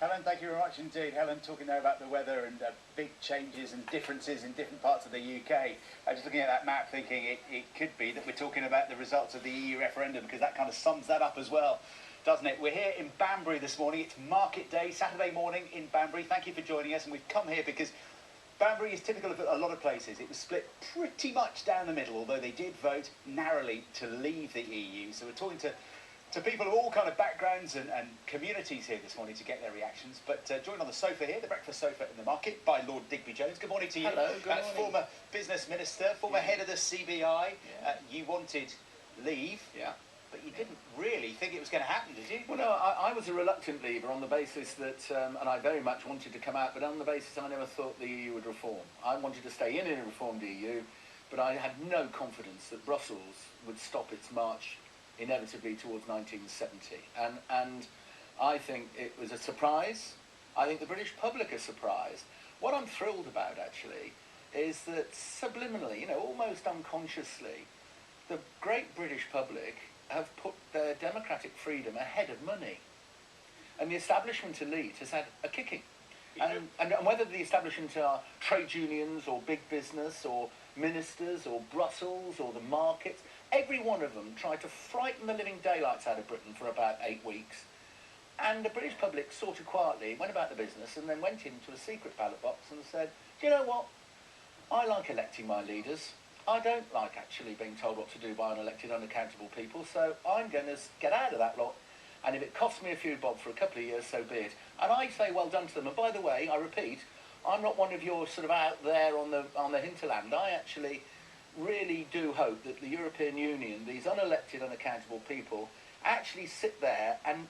Helen, thank you very much indeed. Helen, talking there about the weather and big changes and differences in different parts of the UK. I was just looking at that map thinking it could be that we're talking about the results of the EU referendum, because that kind of sums that up as well, doesn't it? We're here in Banbury this morning. It's market day, Saturday morning in Banbury. Thank you for joining us, and we've come here because Banbury is typical of a lot of places. It was split pretty much down the middle, although they did vote narrowly to leave the EU. So we're talking to people of all kind of backgrounds and communities here this morning to get their reactions. But joined on the sofa here, the breakfast sofa in the market, by Lord Digby Jones. Good morning to you. Hello, good morning. Former business minister, former head of the CBI. You wanted leave, but you didn't really think it was going to happen, did you? Well, no, I was a reluctant leaver on the basis that, and I very much wanted to come out, but on the basis I never thought the EU would reform. I wanted to stay in a reformed EU, but I had no confidence that Brussels would stop its march inevitably towards 1970, and I think it was a surprise. I think the British public are surprised. What I'm thrilled about, actually, is that subliminally, almost unconsciously, the great British public have put their democratic freedom ahead of money, and the establishment elite has had a kicking. And whether the establishment are trade unions or big business or ministers or Brussels or the markets, every one of them tried to frighten the living daylights out of Britain for about 8 weeks. And the British public sort of quietly went about the business and then went into a secret ballot box and said, do you know what? I like electing my leaders. I don't like actually being told what to do by unelected, unaccountable people, so I'm going to get out of that lot. And if it costs me a few bob for a couple of years, so be it. And I say well done to them. And by the way, I repeat, I'm not one of your sort of out there on the hinterland. I actually really do hope that the European Union, these unelected, unaccountable people, actually sit there and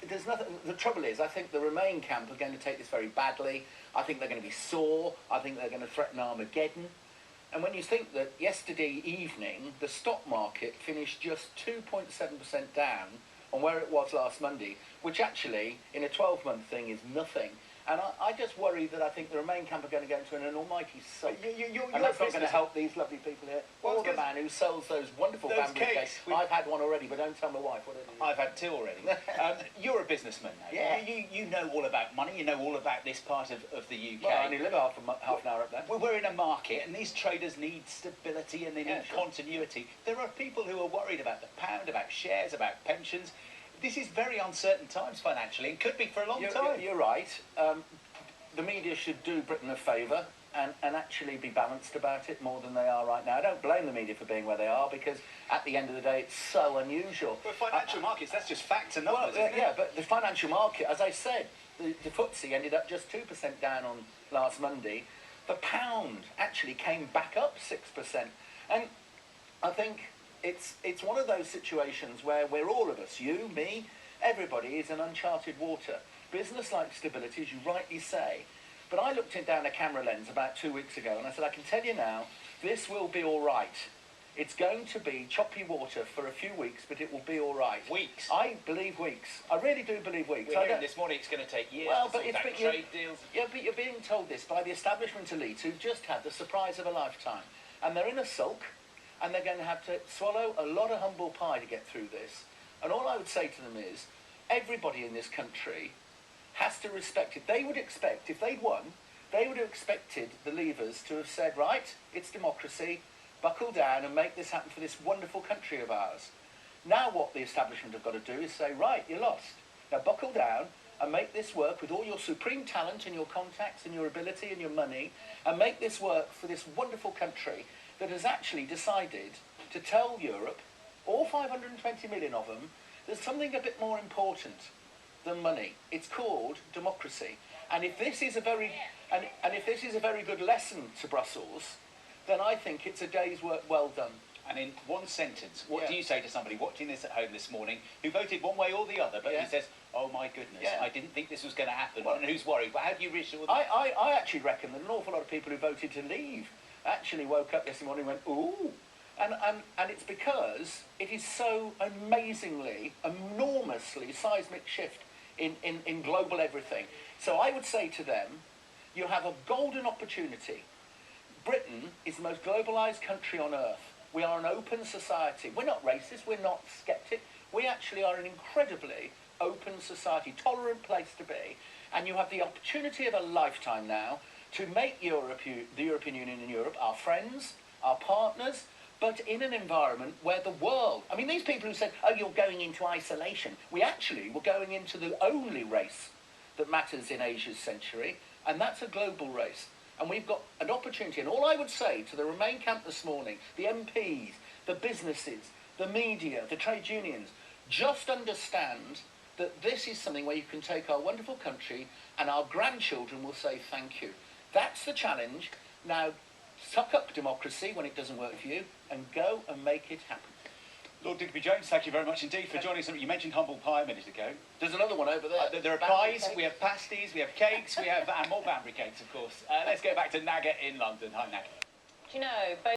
there's nothing. The trouble is, I think the Remain camp are going to take this very badly. I think they're going to be sore. I think they're going to threaten Armageddon. And when you think that yesterday evening, the stock market finished just 2.7% down on where it was last Monday, which actually, in a 12-month thing, is nothing. And I just worry that I think the Remain camp are going to go into an almighty soak. And that's not going to help these lovely people here. Or the man who sells those wonderful bamboo cakes. I've had one already, but don't tell my wife what it is. I've had two already. You're a businessman now. Yeah. You know all about money. You know all about this part of the UK. Well, I only live half an hour up there. We're in a market, and these traders need stability and they need continuity. There are people who are worried about the pound, about shares, about pensions. This is very uncertain times financially, and could be for a long time. You're right. The media should do Britain a favour and actually be balanced about it more than they are right now. I don't blame the media for being where they are, because at the end of the day, it's so unusual. But financial markets, that's just facts and numbers, well, isn't it? Yeah, but the financial market, as I said, the FTSE ended up just 2% down on last Monday. The pound actually came back up 6%. And I think it's one of those situations where we're all of us, you, me, everybody is in uncharted water. Business likes stability, as you rightly say. But I looked it down a camera lens about 2 weeks ago and I said, I can tell you now, this will be all right. It's going to be choppy water for a few weeks, but it will be all right. Weeks? I believe weeks. I really do believe weeks. We're hearing this morning it's going to take years to sort out trade deals. Yeah, but you're being told this by the establishment elite who've just had the surprise of a lifetime. And they're in a sulk, and they're going to have to swallow a lot of humble pie to get through this. And all I would say to them is, everybody in this country has to respect it. They would expect, if they'd won, they would have expected the leavers to have said, right, it's democracy, buckle down and make this happen for this wonderful country of ours. Now what the establishment have got to do is say, right, you're lost. Now buckle down and make this work with all your supreme talent and your contacts and your ability and your money, and make this work for this wonderful country that has actually decided to tell Europe, all 520 million of them, there's something a bit more important than money. It's called democracy. And if this is a very good lesson to Brussels, then I think it's a day's work well done. And in one sentence, what do you say to somebody watching this at home this morning who voted one way or the other, but he says, oh my goodness, I didn't think this was going to happen, and who's worried? But how do you reassure them? I actually reckon that an awful lot of people who voted to leave actually woke up this morning and went, ooh. And it's because it is so amazingly, enormously seismic shift in global everything. So I would say to them, you have a golden opportunity. Britain is the most globalised country on earth. We are an open society. We're not racist, we're not sceptic. We actually are an incredibly open society, tolerant place to be, and you have the opportunity of a lifetime now to make the European Union and Europe our friends, our partners, but in an environment where the world... I mean, these people who said, oh, you're going into isolation. We actually were going into the only race that matters in Asia's century, and that's a global race. And we've got an opportunity, and all I would say to the Remain camp this morning, the MPs, the businesses, the media, the trade unions, just understand that this is something where you can take our wonderful country and our grandchildren will say thank you. That's the challenge. Now, suck up democracy when it doesn't work for you and go and make it happen. Lord Digby Jones, thank you very much indeed for joining us. You mentioned humble pie a minute ago. There's another one over there. There are pies, we have pasties, we have cakes, we have and more Banbury cakes, of course. Let's go back to Naga in London. Hi, Naga. Do you know, both